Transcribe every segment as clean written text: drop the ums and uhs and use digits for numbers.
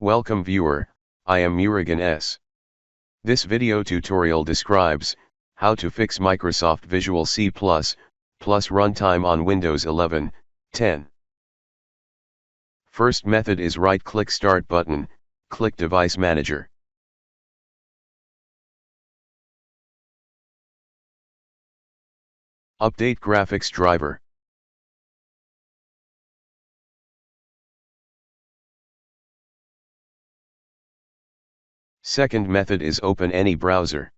Welcome viewer, I am Murugan S. This video tutorial describes how to fix Microsoft Visual C++ runtime on Windows 11, 10. First method is right-click Start button, click Device Manager. Update graphics driver. Second method is open any browser.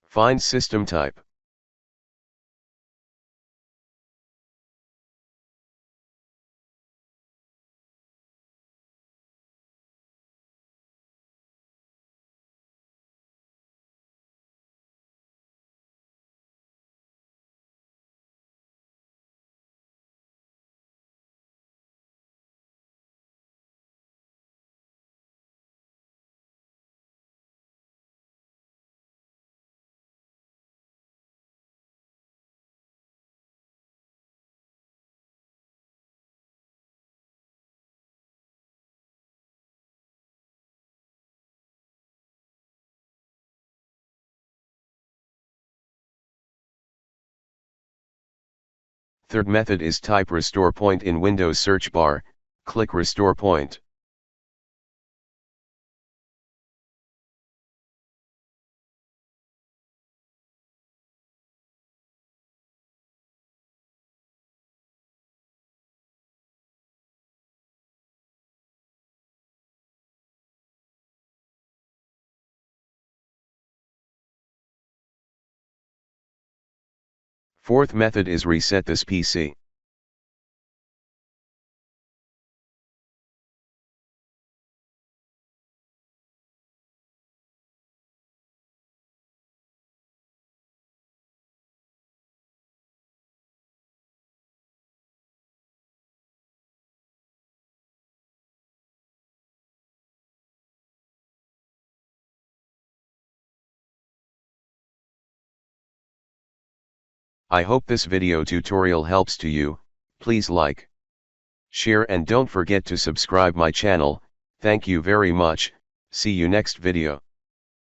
Find system type. Third method is type restore point in Windows search bar, click restore point. Fourth method is reset this PC. I hope this video tutorial helps to you. Please like, share and don't forget to subscribe my channel. Thank you very much. See you next video.